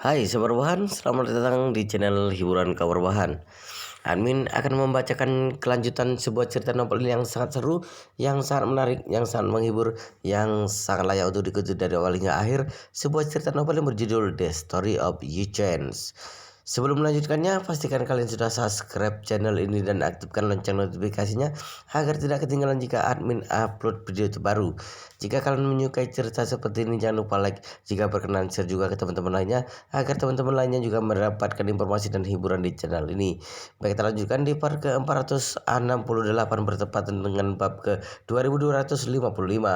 Hai Sobat Bahan, selamat datang di channel hiburan kabar bahan. Admin akan membacakan kelanjutan sebuah cerita novel yang sangat seru, yang sangat menarik, yang sangat menghibur, yang sangat layak untuk diikuti dari awal hingga akhir. Sebuah cerita novel yang berjudul The Story of Yi Chen. Sebelum melanjutkannya, pastikan kalian sudah subscribe channel ini dan aktifkan lonceng notifikasinya agar tidak ketinggalan jika admin upload video terbaru. Jika kalian menyukai cerita seperti ini, jangan lupa like. Jika berkenan, share juga ke teman-teman lainnya agar teman-teman lainnya juga mendapatkan informasi dan hiburan di channel ini. Baik, kita lanjutkan di part ke-468 bertepatan dengan bab ke-2255.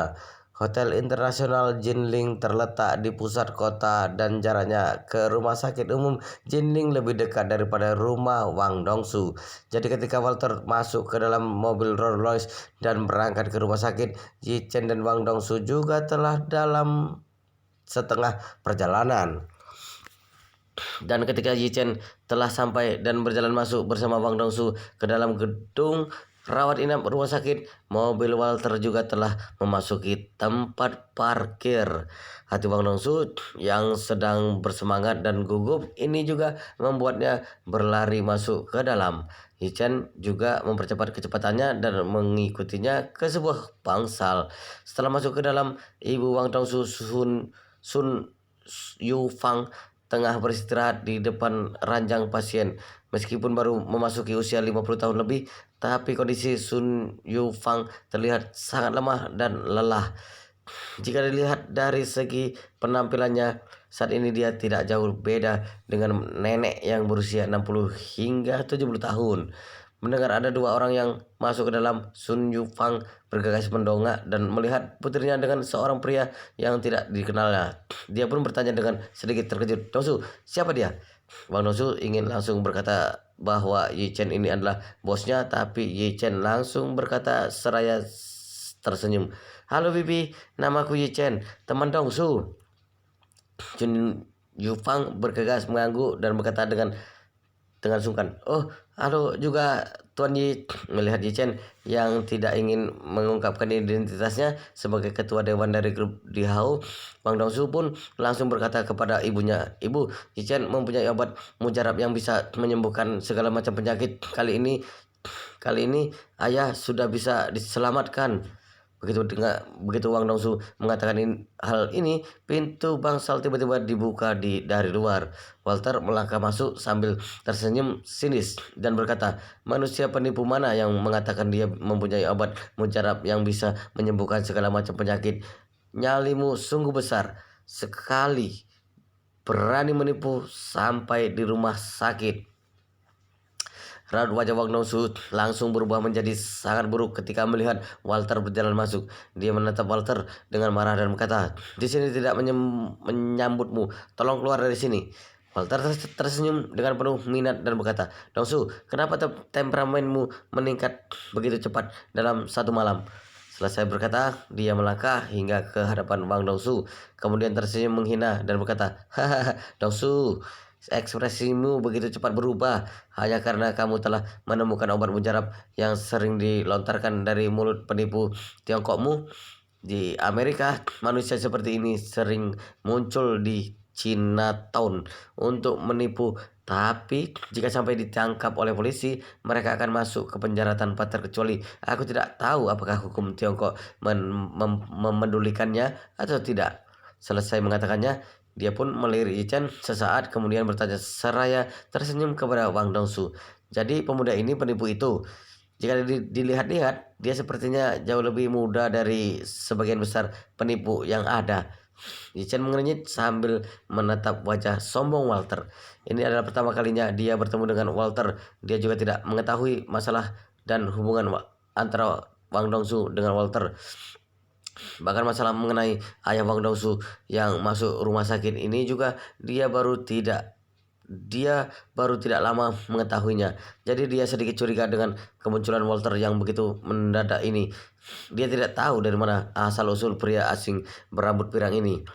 Hotel Internasional Jinling terletak di pusat kota dan jaraknya ke rumah sakit umum Jinling lebih dekat daripada rumah Wang Dongsu. Jadi ketika Walter masuk ke dalam mobil Rolls Royce dan berangkat ke rumah sakit, Yi Chen dan Wang Dongsu juga telah dalam setengah perjalanan. Dan ketika Yi Chen telah sampai dan berjalan masuk bersama Wang Dongsu ke dalam gedung rawat inap rumah sakit, mobil Walter juga telah memasuki tempat parkir. Hati Wang Dongsu yang sedang bersemangat dan gugup ini juga membuatnya berlari masuk ke dalam. Yi Chen juga mempercepat kecepatannya dan mengikutinya ke sebuah bangsal. Setelah masuk ke dalam, ibu Wang Dongsu Sun Yu Fang tengah beristirahat di depan ranjang pasien. Meskipun baru memasuki usia 50 tahun lebih, tapi kondisi Sun Yufang terlihat sangat lemah dan lelah. Jika dilihat dari segi penampilannya, saat ini dia tidak jauh beda dengan nenek yang berusia 60 hingga 70 tahun. Mendengar ada dua orang yang masuk ke dalam, Sun Yufang bergegas mendongak dan melihat putrinya dengan seorang pria yang tidak dikenalnya. Dia pun bertanya dengan sedikit terkejut, "Dongsu, siapa dia?" Wang Dongsu ingin langsung berkata bahwa Yi Chen ini adalah bosnya, tapi Yi Chen langsung berkata seraya tersenyum, "Halo Bibi, namaku Yi Chen, teman Dongsu." Sun Yufang bergegas mengangguk dan berkata dengan sungkan, "Oh, halo juga Tuan Yi." Melihat Yi Chen yang tidak ingin mengungkapkan identitasnya sebagai ketua dewan dari grup Dihao, Wang Dongsu pun langsung berkata kepada ibunya, "Ibu, Yi Chen mempunyai obat mujarab yang bisa menyembuhkan segala macam penyakit. Kali ini ayah sudah bisa diselamatkan." Begitu Wang Dongsu mengatakan hal ini, pintu bangsal tiba-tiba dibuka dari luar. Walter melangkah masuk sambil tersenyum sinis dan berkata, "Manusia penipu mana yang mengatakan dia mempunyai obat mujarab yang bisa menyembuhkan segala macam penyakit? Nyalimu sungguh besar sekali, berani menipu sampai di rumah sakit." Raut wajah Wang Dongsu langsung berubah menjadi sangat buruk ketika melihat Walter berjalan masuk. Dia menatap Walter dengan marah dan berkata, "Di sini tidak menyambutmu. Tolong keluar dari sini." Walter tersenyum dengan penuh minat dan berkata, "Dongsu, kenapa temperamenmu meningkat begitu cepat dalam satu malam?" Selesai berkata, dia melangkah hingga ke hadapan Wang Dongsu, kemudian tersenyum menghina dan berkata, "Hahaha, Dongsu, ekspresimu begitu cepat berubah hanya karena kamu telah menemukan obat mujarab yang sering dilontarkan dari mulut penipu Tiongkokmu. Di Amerika, manusia seperti ini sering muncul di Chinatown untuk menipu. Tapi jika sampai ditangkap oleh polisi, mereka akan masuk ke penjara tanpa terkecuali. Aku tidak tahu apakah hukum Tiongkok memedulikannya atau tidak." Selesai mengatakannya, dia pun melirik Yi Chen sesaat kemudian bertanya seraya tersenyum kepada Wang Dongsu, "Jadi pemuda ini penipu itu?" Jika dilihat-lihat, dia sepertinya jauh lebih muda dari sebagian besar penipu yang ada. Yi Chen mengernyit sambil menatap wajah sombong Walter. Ini adalah pertama kalinya dia bertemu dengan Walter. Dia juga tidak mengetahui masalah dan hubungan antara Wang Dongsu dengan Walter. Bahkan masalah mengenai ayah Wang Dongsu yang masuk rumah sakit ini juga dia baru tidak lama mengetahuinya. Jadi dia sedikit curiga dengan kemunculan Walter yang begitu mendadak ini. Dia tidak tahu dari mana asal usul pria asing berambut pirang ini.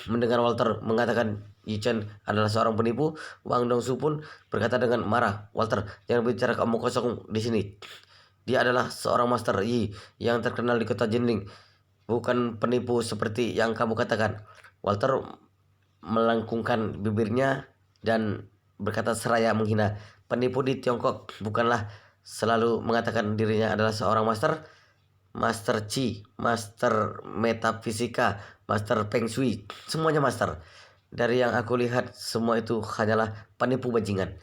Mendengar Walter mengatakan Yi Chen adalah seorang penipu, Wang Dongsu pun berkata dengan marah, "Walter, jangan bicara kamu kosong di sini. Dia adalah seorang master Yi yang terkenal di kota Jinling, bukan penipu seperti yang kamu katakan." Walter melengkungkan bibirnya dan berkata seraya menghina. Penipu di Tiongkok bukanlah selalu mengatakan dirinya adalah seorang master, master Qi, master metafisika, master Feng Shui, semuanya master. Dari yang aku lihat semua itu hanyalah penipu bajingan.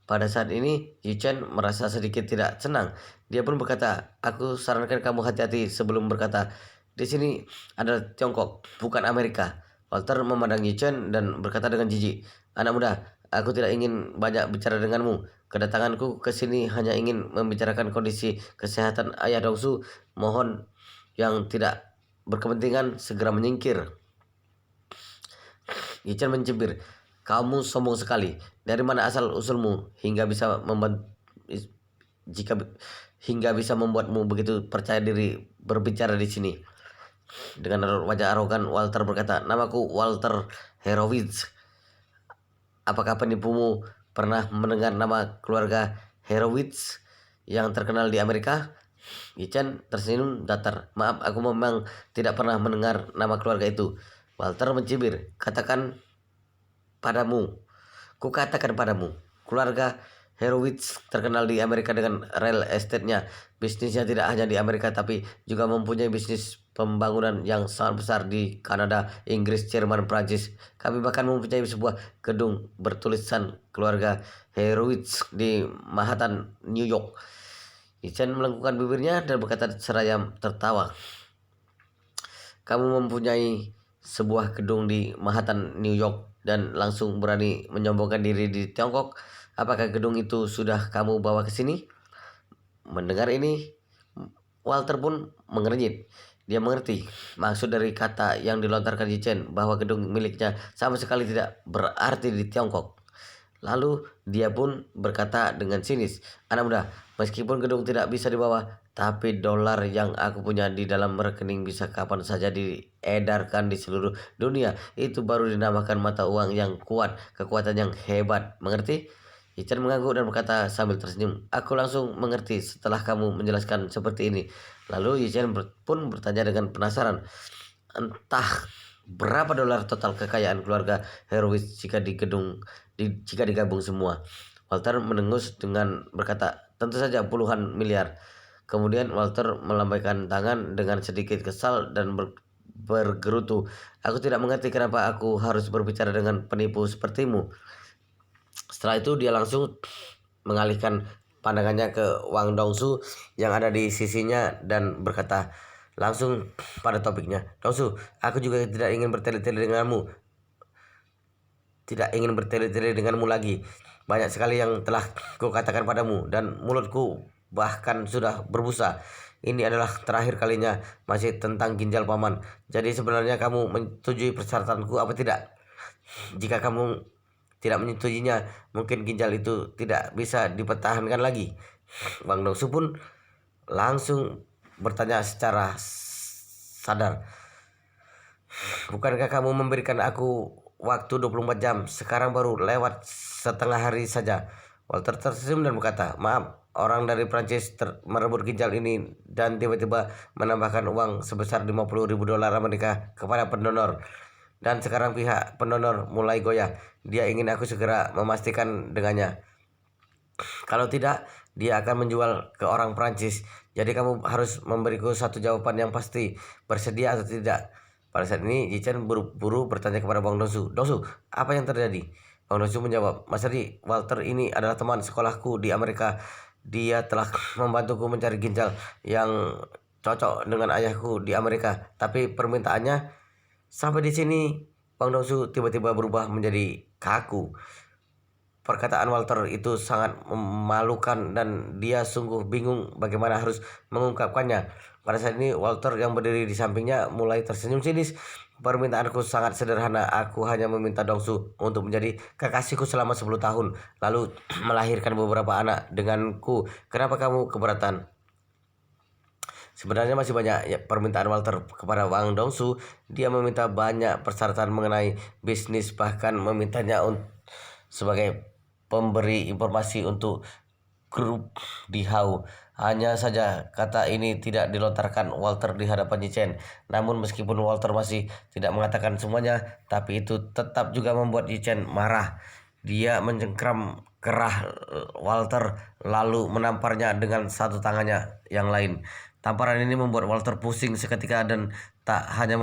Pada saat ini, Yu Chen merasa sedikit tidak senang. Dia pun berkata, aku sarankan kamu hati-hati sebelum berkata. Di sini adalah Tiongkok, bukan Amerika. Walter memandang Yu Chen dan berkata dengan jijik, anak muda, aku tidak ingin banyak bicara denganmu. Kedatanganku ke sini hanya ingin membicarakan kondisi kesehatan ayah Dongsu. Mohon yang tidak berkepentingan segera menyingkir. Yu Chen mencibir, kamu sombong sekali. Dari mana asal usulmu jika hingga bisa membuatmu begitu percaya diri berbicara di sini? Dengan wajah arogan, Walter berkata, namaku Walter Horowitz. Apakah penipumu pernah mendengar nama keluarga Horowitz yang terkenal di Amerika? Yu Chen tersenyum datar. Maaf, aku memang tidak pernah mendengar nama keluarga itu. Walter mencibir, kukatakan padamu, keluarga Horowitz terkenal di Amerika dengan real estate-nya. Bisnisnya tidak hanya di Amerika tapi juga mempunyai bisnis pembangunan yang sangat besar di Kanada, Inggris, Jerman, Prancis. Kami bahkan mempunyai sebuah gedung bertulisan keluarga Horowitz di Manhattan, New York. Chen melengkungkan bibirnya dan berkata seraya tertawa. Kamu mempunyai sebuah gedung di Manhattan, New York dan langsung berani menyombongkan diri di Tiongkok. Apakah gedung itu sudah kamu bawa ke sini? Mendengar ini, Walter pun mengernyit. Dia mengerti maksud dari kata yang dilontarkan Yu Chen bahwa gedung miliknya sama sekali tidak berarti di Tiongkok. Lalu dia pun berkata dengan sinis, anak muda, meskipun gedung tidak bisa dibawa, tapi dolar yang aku punya di dalam rekening bisa kapan saja diedarkan di seluruh dunia. Itu baru dinamakan mata uang yang kuat, kekuatan yang hebat. Mengerti? Ichen mengangguk dan berkata sambil tersenyum, aku langsung mengerti setelah kamu menjelaskan seperti ini. Lalu Ichen pun bertanya dengan penasaran, entah berapa dolar total kekayaan keluarga Horowitz jika digabung semua. Walter menengus dengan berkata, tentu saja puluhan miliar. Kemudian Walter melambaikan tangan dengan sedikit kesal dan bergerutu. Aku tidak mengerti kenapa aku harus berbicara dengan penipu sepertimu. Setelah itu dia langsung mengalihkan pandangannya ke Wang Dongsu yang ada di sisinya dan berkata langsung pada topiknya. Dongsu, aku juga tidak ingin bertele-tele denganmu. Tidak ingin bertele-tele denganmu lagi. Banyak sekali yang telah kukatakan padamu dan mulutku bahkan sudah berbusa. Ini adalah terakhir kalinya, masih tentang ginjal paman. Jadi sebenarnya kamu menyetujui persyaratanku apa tidak? Jika kamu tidak menyetujuinya, mungkin ginjal itu tidak bisa dipertahankan lagi. Wang Dongsu pun langsung bertanya secara sadar, bukankah kamu memberikan aku waktu 24 jam? Sekarang baru lewat setengah hari saja. Walter tersenyum dan berkata, maaf, orang dari Prancis merebut ginjal ini dan tiba-tiba menambahkan uang sebesar 50.000 dolar Amerika kepada pendonor. Dan sekarang pihak pendonor mulai goyah. Dia ingin aku segera memastikan dengannya. Kalau tidak, dia akan menjual ke orang Prancis. Jadi kamu harus memberiku satu jawaban yang pasti, bersedia atau tidak. Pada saat ini, Jichen buru-buru bertanya kepada Bang Dongsu. Dongsu, apa yang terjadi? Bang Dongsu menjawab, Mas Ri, Walter ini adalah teman sekolahku di Amerika. Dia telah membantuku mencari ginjal yang cocok dengan ayahku di Amerika. Tapi permintaannya sampai di sini, Bang Dongsu tiba-tiba berubah menjadi kaku. Perkataan Walter itu sangat memalukan dan dia sungguh bingung bagaimana harus mengungkapkannya. Pada saat ini Walter yang berdiri di sampingnya mulai tersenyum sinis. Permintaanku sangat sederhana. Aku hanya meminta Dongsu untuk menjadi kekasihku selama 10 tahun. Lalu melahirkan beberapa anak denganku. Kenapa kamu keberatan? Sebenarnya masih banyak permintaan Walter kepada Wang Dongsu. Dia meminta banyak persyaratan mengenai bisnis, bahkan memintanya sebagai pemberi informasi untuk grup di Hau. Hanya saja kata ini tidak dilontarkan Walter di hadapan Yichen. Namun meskipun Walter masih tidak mengatakan semuanya, tapi itu tetap juga membuat Yichen marah. Dia mencengkram kerah Walter lalu menamparnya dengan satu tangannya yang lain. Tamparan ini membuat Walter pusing seketika dan tak hanya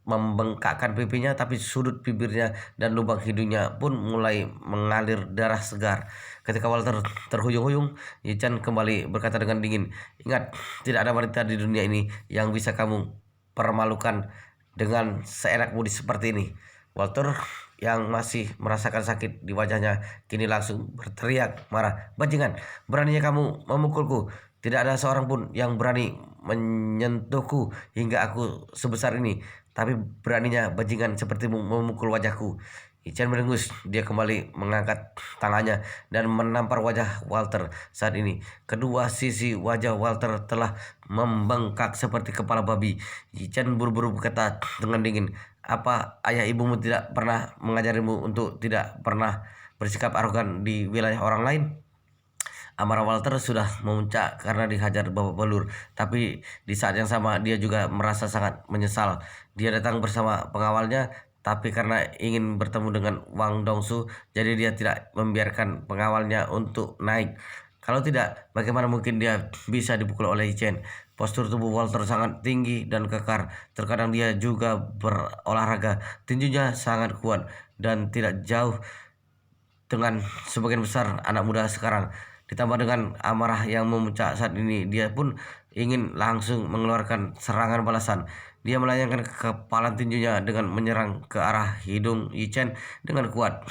membengkakkan pipinya, tapi sudut bibirnya dan lubang hidungnya pun mulai mengalir darah segar. Ketika Walter terhuyung-huyung, Yichan kembali berkata dengan dingin, "Ingat, tidak ada wanita di dunia ini yang bisa kamu permalukan dengan seenak budi seperti ini." Walter yang masih merasakan sakit di wajahnya kini langsung berteriak marah, "Bajingan, beraninya kamu memukulku! Tidak ada seorang pun yang berani menyentuhku hingga aku sebesar ini. Tapi beraninya bajingan sepertimu memukul wajahku." Ichen merengus. Dia kembali mengangkat tangannya dan menampar wajah Walter. Saat ini, kedua sisi wajah Walter telah membengkak seperti kepala babi. Ichen buru-buru berkata dengan dingin, "Apa ayah ibumu tidak pernah mengajarimu untuk tidak pernah bersikap arogan di wilayah orang lain?" Amarah Walter sudah memuncak karena dihajar babak belur, tapi di saat yang sama dia juga merasa sangat menyesal. Dia datang bersama pengawalnya, tapi karena ingin bertemu dengan Wang Dongsu, jadi dia tidak membiarkan pengawalnya untuk naik. Kalau tidak, bagaimana mungkin dia bisa dipukul oleh Chen? Postur tubuh Walter sangat tinggi dan kekar. Terkadang dia juga berolahraga. Tinjunya sangat kuat dan tidak jauh dengan sebagian besar anak muda sekarang. Ditambah dengan amarah yang memuncak saat ini, dia pun ingin langsung mengeluarkan serangan balasan. Dia melayangkan kepalan tinjunya dengan menyerang ke arah hidung Yichen dengan kuat.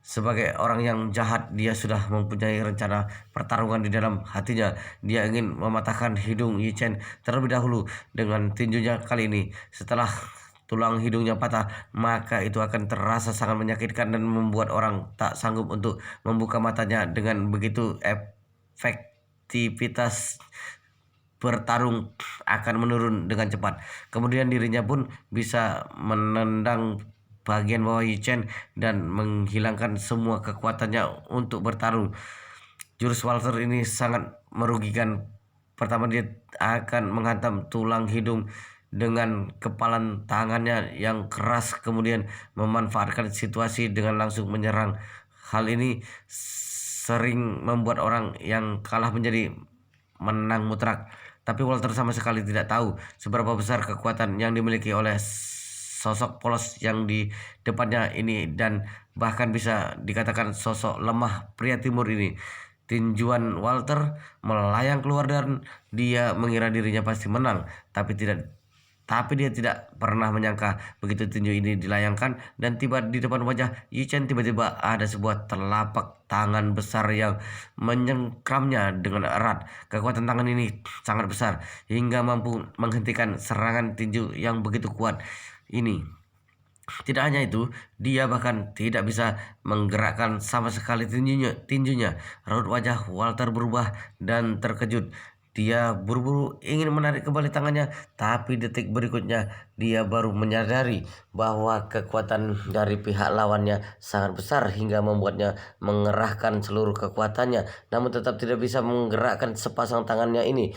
Sebagai orang yang jahat, dia sudah mempunyai rencana pertarungan di dalam hatinya. Dia ingin mematahkan hidung Yichen terlebih dahulu dengan tinjunya kali ini. Setelah tulang hidungnya patah, maka itu akan terasa sangat menyakitkan dan membuat orang tak sanggup untuk membuka matanya. Dengan begitu, efektivitas bertarung akan menurun dengan cepat. Kemudian dirinya pun bisa menendang bagian bawah Yichen dan menghilangkan semua kekuatannya untuk bertarung. Jurus Walter ini sangat merugikan. Pertama, dia akan menghantam tulang hidung dengan kepalan tangannya yang keras, kemudian memanfaatkan situasi dengan langsung menyerang. Hal ini sering membuat orang yang kalah menjadi menang mutlak. Tapi Walter sama sekali tidak tahu seberapa besar kekuatan yang dimiliki oleh sosok polos yang di depannya ini, dan bahkan bisa dikatakan sosok lemah pria timur ini. Tinjuan Walter melayang keluar dan dia mengira dirinya pasti menang, tapi dia tidak pernah menyangka begitu tinju ini dilayangkan dan tiba di depan wajah Yichen, tiba-tiba ada sebuah telapak tangan besar yang menyengkramnya dengan erat. Kekuatan tangan ini sangat besar hingga mampu menghentikan serangan tinju yang begitu kuat ini. Tidak hanya itu, dia bahkan tidak bisa menggerakkan sama sekali tinjunya. Raut wajah Walter berubah dan terkejut. Dia buru-buru ingin menarik kembali tangannya, tapi detik berikutnya dia baru menyadari bahwa kekuatan dari pihak lawannya sangat besar hingga membuatnya mengerahkan seluruh kekuatannya, namun tetap tidak bisa menggerakkan sepasang tangannya ini.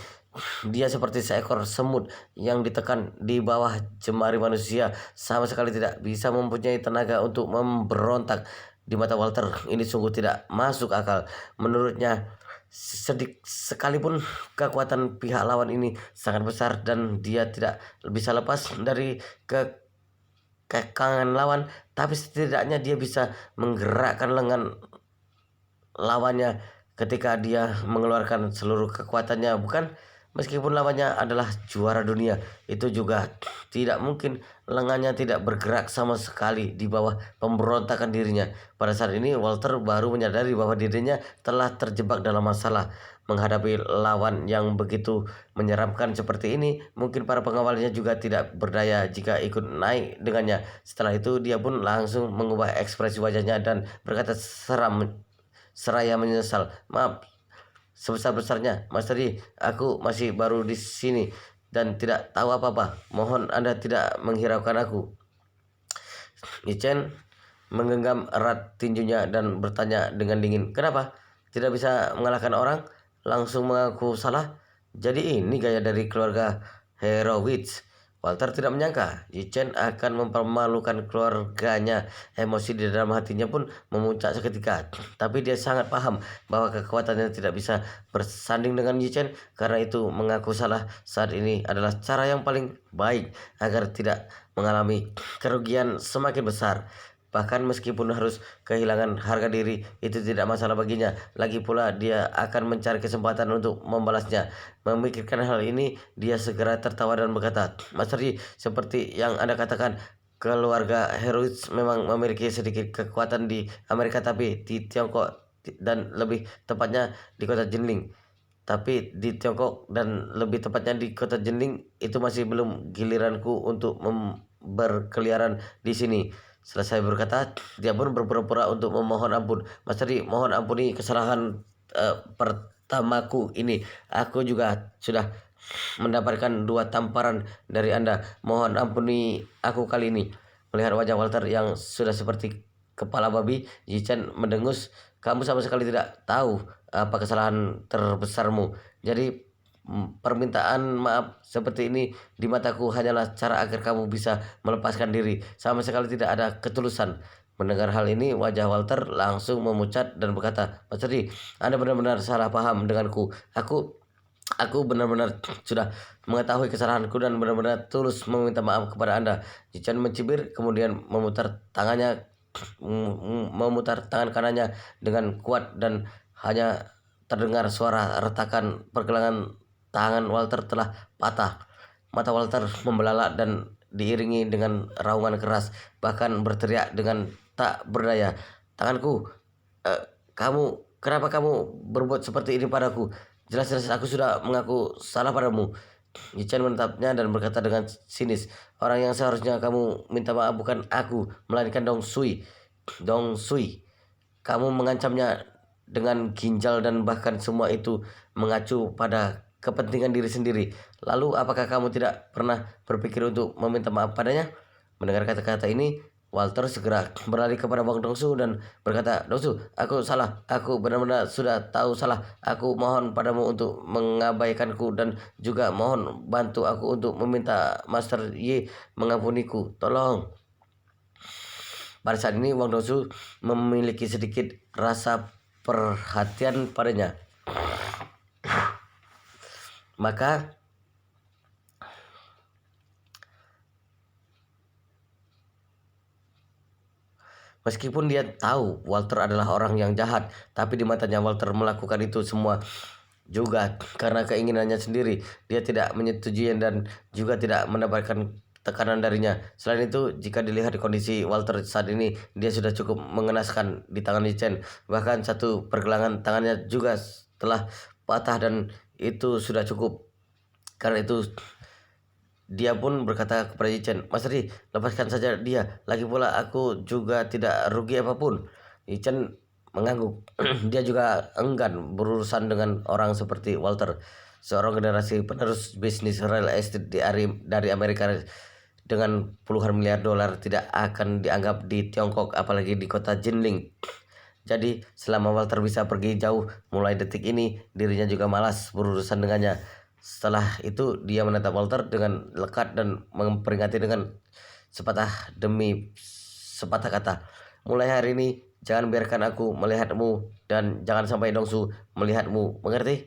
Dia seperti seekor semut yang ditekan di bawah jemari manusia, sama sekali tidak bisa mempunyai tenaga untuk memberontak. Di mata Walter, ini sungguh tidak masuk akal. Menurutnya, sekalipun kekuatan pihak lawan ini sangat besar dan dia tidak bisa lepas dari kekangan lawan, tapi setidaknya dia bisa menggerakkan lengan lawannya ketika dia mengeluarkan seluruh kekuatannya, bukan? Meskipun lawannya adalah juara dunia, itu juga tidak mungkin lengannya tidak bergerak sama sekali di bawah pemberontakan dirinya. Pada saat ini Walter baru menyadari bahwa dirinya telah terjebak dalam masalah. Menghadapi lawan yang begitu menyeramkan seperti ini, mungkin para pengawalnya juga tidak berdaya jika ikut naik dengannya. Setelah itu dia pun langsung mengubah ekspresi wajahnya dan berkata seraya menyesal, "Maaf sebesar-besarnya, Mas Teri, aku masih baru di sini dan tidak tahu apa-apa. Mohon Anda tidak menghiraukan aku." Yichen menggenggam erat tinjunya dan bertanya dengan dingin, "Kenapa? tidak bisa mengalahkan orang, langsung mengaku salah. Jadi ini gaya dari keluarga Horowitz. Walter tidak menyangka Yichen akan mempermalukan keluarganya. Emosi di dalam hatinya pun memuncak seketika. Tapi dia sangat paham bahwa kekuatannya tidak bisa bersanding dengan Yichen. Karena itu mengaku salah saat ini adalah cara yang paling baik agar tidak mengalami kerugian semakin besar. Bahkan meskipun harus kehilangan harga diri, itu tidak masalah baginya. Lagi pula dia akan mencari kesempatan untuk membalasnya. Memikirkan hal ini, dia segera tertawa dan berkata, Mas Ri, seperti yang Anda katakan, keluarga Horowitz memang memiliki sedikit kekuatan di Amerika, tapi di Tiongkok dan lebih tepatnya di kota Jinling. Tapi di Tiongkok dan lebih tepatnya di kota Jinling itu masih belum giliranku untuk berkeliaran di sini. Selesai berkata, dia pun berpura-pura untuk memohon ampun. Mas Ri, mohon ampuni kesalahan pertamaku ini. Aku juga sudah mendapatkan 2 tamparan dari Anda. Mohon ampuni aku kali ini. Melihat wajah Walter yang sudah seperti kepala babi, Yichen mendengus. Kamu sama sekali tidak tahu apa kesalahan terbesarmu. Jadi permintaan maaf seperti ini di mataku hanyalah cara agar kamu bisa melepaskan diri. Sama sekali tidak ada ketulusan. Mendengar hal ini, wajah Walter langsung memucat dan berkata, Mas Ri, Anda benar-benar salah paham denganku. Aku benar-benar sudah mengetahui kesalahanku dan benar-benar tulus meminta maaf kepada Anda. Jichen mencibir, kemudian memutar tangan kanannya dengan kuat dan hanya terdengar suara retakan pergelangan tangan Walter telah patah. Mata Walter membelalak dan diiringi dengan raungan keras, bahkan berteriak dengan tak berdaya. Tanganku, kenapa kamu berbuat seperti ini padaku? Jelas-jelas aku sudah mengaku salah padamu. Yichen menatapnya dan berkata dengan sinis, orang yang seharusnya kamu minta maaf bukan aku, melainkan Dong Sui. Dong Sui, kamu mengancamnya dengan ginjal dan bahkan semua itu mengacu pada kepentingan diri sendiri. Lalu apakah kamu tidak pernah berpikir untuk meminta maaf padanya? Mendengar kata-kata ini, Walter segera berlari kepada Bang Dongsu dan berkata, Dongsu, aku salah. Aku benar-benar sudah tahu salah. Aku mohon padamu untuk mengabaikanku dan juga mohon bantu aku untuk meminta Master Yi mengampuniku. Tolong. Pada saat ini Wang Dongsu memiliki sedikit rasa perhatian padanya. Maka meskipun dia tahu Walter adalah orang yang jahat, tapi di matanya Walter melakukan itu semua juga karena keinginannya sendiri. Dia tidak menyetujui dan juga tidak mendapatkan tekanan darinya. Selain itu, jika dilihat kondisi Walter saat ini, dia sudah cukup mengenaskan di tangan Yichen. Bahkan satu pergelangan tangannya juga telah patah dan itu sudah cukup. Karena itu dia pun berkata kepada Yichen, Mas Ri, lepaskan saja dia. Lagi pula aku juga tidak rugi apapun. Yichen mengangguk. Dia juga enggan berurusan dengan orang seperti Walter, seorang generasi penerus bisnis real estate dari Amerika dengan puluhan miliar dolar tidak akan dianggap di Tiongkok, apalagi di kota Jinling. Jadi selama Walter bisa pergi jauh, mulai detik ini dirinya juga malas berurusan dengannya. Setelah itu dia menatap Walter dengan lekat dan memperingati dengan sepatah demi sepatah kata. Mulai hari ini jangan biarkan aku melihatmu dan jangan sampai Dongsu melihatmu. Mengerti?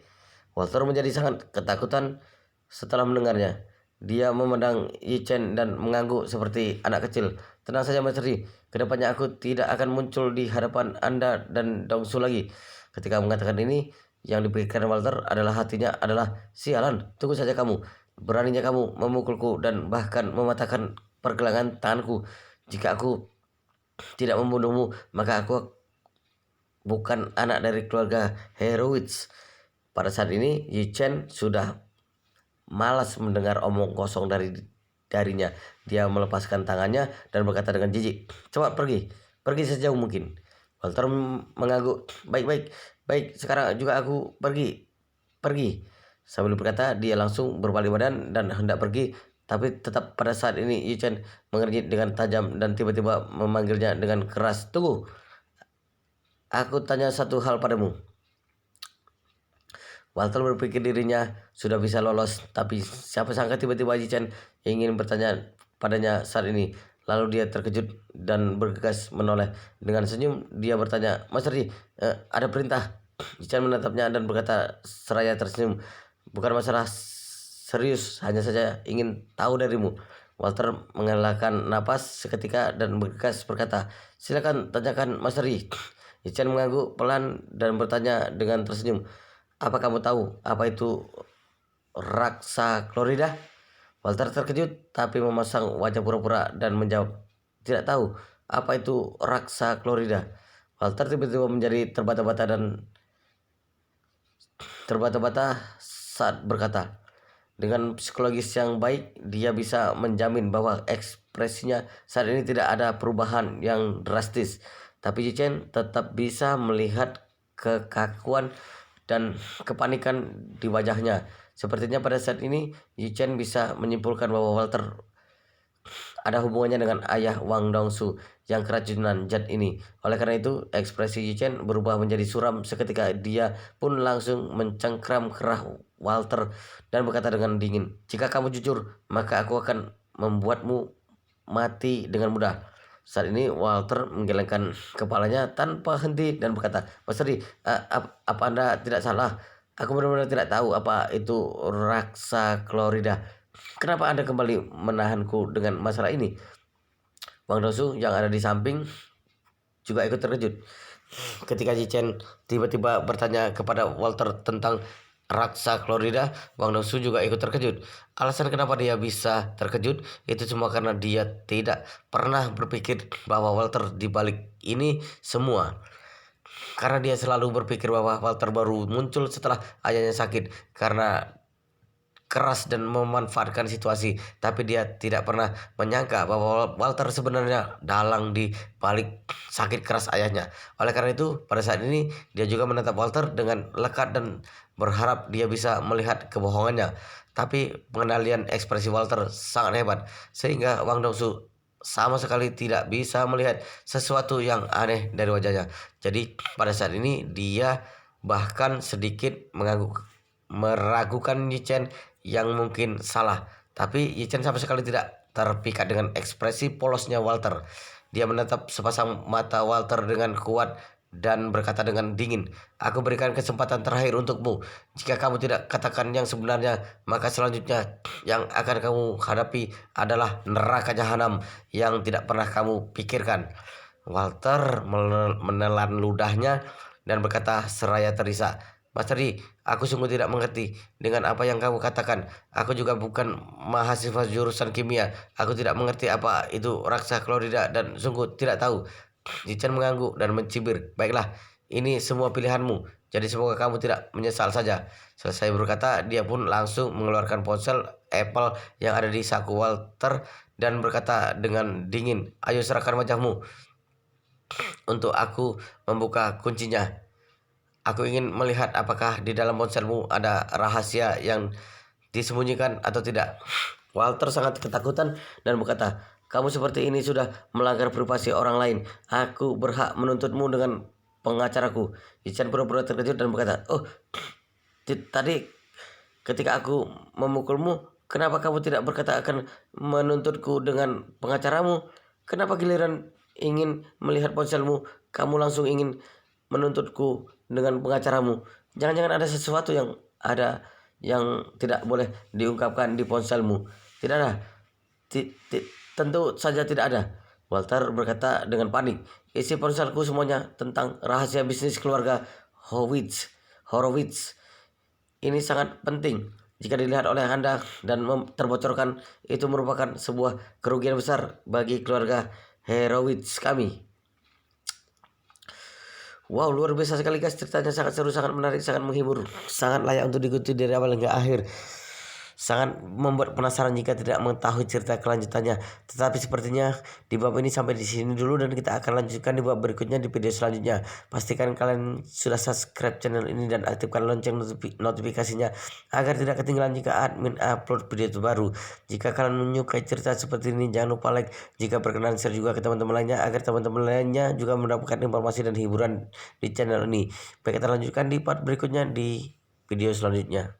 Walter menjadi sangat ketakutan setelah mendengarnya. Dia memandang Yichen dan mengangguk seperti anak kecil. Tenang saja Mas Ri, kedepannya aku tidak akan muncul di hadapan Anda dan Dongsu lagi. Ketika mengatakan ini, yang dipikirkan Walter adalah hatinya adalah, sialan, tunggu saja kamu. Beraninya kamu memukulku dan bahkan mematahkan pergelangan tanganku. Jika aku tidak membunuhmu, maka aku bukan anak dari keluarga Horowitz. Pada saat ini, Yichen sudah malas mendengar omong kosong darinya. Dia melepaskan tangannya dan berkata dengan jijik, "Coba pergi, pergi sejauh mungkin." Walter mengangguk, "Baik, baik, baik, sekarang juga aku pergi, pergi." Sambil berkata, dia langsung berbalik badan dan hendak pergi. Tapi tetap pada saat ini Yichen mengernyit dengan tajam dan tiba-tiba memanggilnya dengan keras, "Tunggu, aku tanya satu hal padamu." Walter berpikir dirinya sudah bisa lolos, tapi siapa sangka tiba-tiba Yichen ingin bertanya padanya saat ini. Lalu dia terkejut dan bergegas menoleh. Dengan senyum dia bertanya, "Mas Ri, ada perintah?" Yichen menatapnya dan berkata seraya tersenyum, "Bukan masalah serius, hanya saja ingin tahu darimu." Walter menghelakan napas seketika dan bergegas berkata, "Silakan tanyakan Mas Ri." Yichen mengangguk pelan dan bertanya dengan tersenyum, "Apa kamu tahu apa itu raksa Florida?" Walter terkejut tapi memasang wajah pura-pura dan menjawab, "Tidak tahu apa itu raksa Florida." Walter tiba-tiba menjadi terbata-bata saat berkata. Dengan psikologis yang baik, dia bisa menjamin bahwa ekspresinya saat ini tidak ada perubahan yang drastis. Tapi Yichen tetap bisa melihat kekakuan dan kepanikan di wajahnya. Sepertinya pada saat ini, Yichen bisa menyimpulkan bahwa Walter ada hubungannya dengan ayah Wang Dongsu yang keracunan zat ini. Oleh karena itu, ekspresi Yichen berubah menjadi suram seketika. Dia pun langsung mencengkram kerah Walter dan berkata dengan dingin, "Jika kamu jujur, maka aku akan membuatmu mati dengan mudah." Saat ini Walter menggelengkan kepalanya tanpa henti dan berkata, "Mas Ri, apa Anda tidak salah? Aku benar-benar tidak tahu apa itu raksa Florida. Kenapa Anda kembali menahanku dengan masalah ini?" Wang Dosu yang ada di samping juga ikut terkejut. Ketika Yichen tiba-tiba bertanya kepada Walter tentang raksa Florida, Wang Dosu juga ikut terkejut. Alasan kenapa dia bisa terkejut itu cuma karena dia tidak pernah berpikir bahwa Walter di balik ini semua. Karena dia selalu berpikir bahwa Walter baru muncul setelah ayahnya sakit karena keras dan memanfaatkan situasi, tapi dia tidak pernah menyangka bahwa Walter sebenarnya dalang di balik sakit keras ayahnya. Oleh karena itu, pada saat ini dia juga menatap Walter dengan lekat dan berharap dia bisa melihat kebohongannya. Tapi pengendalian ekspresi Walter sangat hebat, sehingga Wang Dongsu sama sekali tidak bisa melihat sesuatu yang aneh dari wajahnya. Jadi pada saat ini dia bahkan sedikit meragukan Yichen yang mungkin salah. Tapi Yichen sama sekali tidak terpikat dengan ekspresi polosnya Walter. Dia menatap sepasang mata Walter dengan kuat dan berkata dengan dingin, "Aku berikan kesempatan terakhir untukmu. Jika kamu tidak katakan yang sebenarnya, maka selanjutnya yang akan kamu hadapi adalah neraka jahanam yang tidak pernah kamu pikirkan." Walter menelan ludahnya dan berkata seraya terisak, "Mas Tadi, aku sungguh tidak mengerti dengan apa yang kamu katakan. Aku juga bukan mahasiswa jurusan kimia. Aku tidak mengerti apa itu raksa klorida dan sungguh tidak tahu." Jichan mengangguk dan mencibir. "Baiklah, ini semua pilihanmu. Jadi semoga kamu tidak menyesal saja." Selesai berkata, dia pun langsung mengeluarkan ponsel Apple yang ada di saku Walter dan berkata dengan dingin, "Ayo serahkan wajahmu untuk aku membuka kuncinya. Aku ingin melihat apakah di dalam ponselmu ada rahasia yang disembunyikan atau tidak." Walter sangat ketakutan dan berkata, "Kamu seperti ini sudah melanggar privasi orang lain. Aku berhak menuntutmu dengan pengacaraku." Yichen pura-pura terkejut dan berkata, "Oh, tadi ketika aku memukulmu, kenapa kamu tidak berkata akan menuntutku dengan pengacaramu? Kenapa giliran ingin melihat ponselmu, kamu langsung ingin menuntutku dengan pengacaramu? Jangan-jangan ada sesuatu yang tidak boleh diungkapkan di ponselmu." "Tidak ada. Tentu saja tidak ada." Walter berkata dengan panik. "Isi ponselku semuanya tentang rahasia bisnis keluarga Horowitz. Ini sangat penting. Jika dilihat oleh Anda dan terbocorkan, itu merupakan sebuah kerugian besar bagi keluarga Horowitz kami." Wow, luar biasa sekali guys, ceritanya sangat seru, sangat menarik, sangat menghibur, sangat layak untuk diikuti dari awal hingga akhir. Sangat membuat penasaran jika tidak mengetahui cerita kelanjutannya. Tetapi sepertinya di bab ini sampai di sini dulu dan kita akan lanjutkan di bab berikutnya di video selanjutnya. Pastikan kalian sudah subscribe channel ini dan aktifkan lonceng notifikasinya agar tidak ketinggalan jika admin upload video terbaru. Jika kalian menyukai cerita seperti ini, jangan lupa like. Jika berkenan, share juga ke teman-teman lainnya agar teman-teman lainnya juga mendapatkan informasi dan hiburan di channel ini. Baik, kita lanjutkan di part berikutnya di video selanjutnya.